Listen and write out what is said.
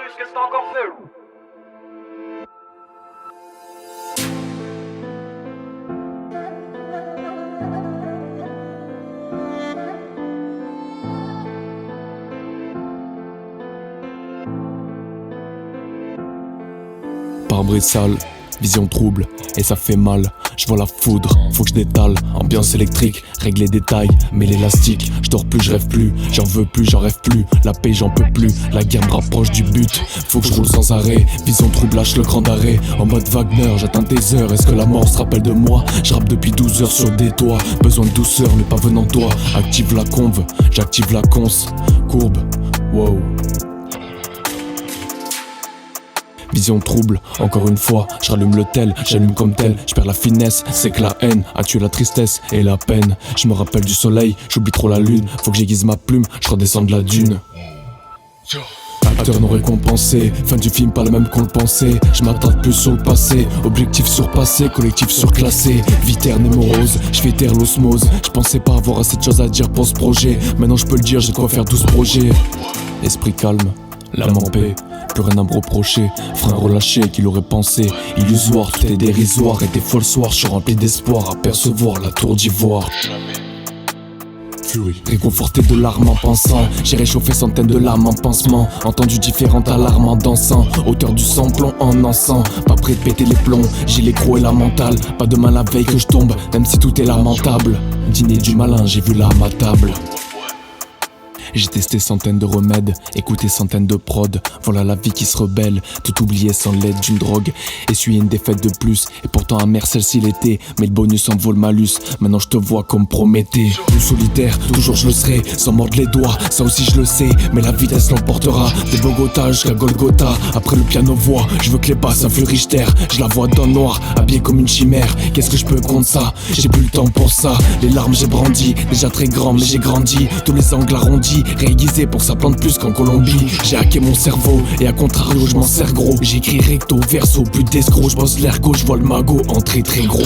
russe, qu'est-ce que t'as encore fait? Pare-brise sale, vision trouble, et ça fait mal. Je vois la foudre, faut que je détale. Ambiance électrique, règle les détails, mais l'élastique. Je dors plus, je rêve plus, j'en veux plus, j'en rêve plus. La paix, j'en peux plus, la guerre me rapproche du but. Faut que je roule sans arrêt, vision trouble, lâche le grand arrêt. En mode Wagner, j'attends des heures, est-ce que la mort se rappelle de moi? Je rappe depuis 12 heures sur des toits. Besoin de douceur, mais pas venant toi. Active la conve, j'active la cons. Courbe, wow. Vision trouble, encore une fois, je rallume le tel, j'allume comme tel, je perds la finesse, c'est que la haine a tué la tristesse et la peine. Je me rappelle du soleil, j'oublie trop la lune, faut que j'aiguise ma plume, je redescends de la dune. Acteur non récompensé, fin du film pas la même qu'on le pensait. Je m'attarde plus sur le passé, objectif surpassé, collectif surclassé. Vie terne et morose, je fais taire l'osmose. Je pensais pas avoir assez de choses à dire pour ce projet. Maintenant je peux le dire, j'ai de quoi faire 12 projets. Esprit calme, l'âme en paix, plus rien à me reprocher. Frein relâché, qu'il aurait pensé illusoire, tout est dérisoire. Et des folles soirs, je suis rempli d'espoir à percevoir la tour d'ivoire. Réconforté de larmes en pensant, j'ai réchauffé centaines de larmes en pansement. Entendu différentes alarmes en dansant, hauteur du samplon en encens. Pas prêt de péter les plombs, j'ai les crocs et la mentale. Pas demain la veille que je tombe, même si tout est lamentable. Dîner du malin, j'ai vu là à ma table. J'ai testé centaines de remèdes, écouté centaines de prods. Voilà la vie qui se rebelle, tout oublié sans l'aide d'une drogue. Essuyer une défaite de plus, et pourtant amère celle-ci l'était. Mais le bonus en vaut le malus, maintenant je te vois comme Prométhée. Plus solitaire, toujours je le serai, sans mordre les doigts, ça aussi je le sais. Mais la vitesse l'emportera, de Bogota jusqu'à Golgotha. Après le piano voix, je veux que les basses influent Richter. Je la vois dans le noir, habillée comme une chimère. Qu'est-ce que je peux contre ça? J'ai plus le temps pour ça. Les larmes j'ai brandi, déjà très grand mais j'ai grandi. Tous les angles arrondis, réaiguisé pour ça plante plus qu'en Colombie. J'ai hacké mon cerveau et à contrario je m'en sers gros. J'écris recto, verso, plus d'escroc. Je bosse l'ergot, je vois le magot entrer très gros.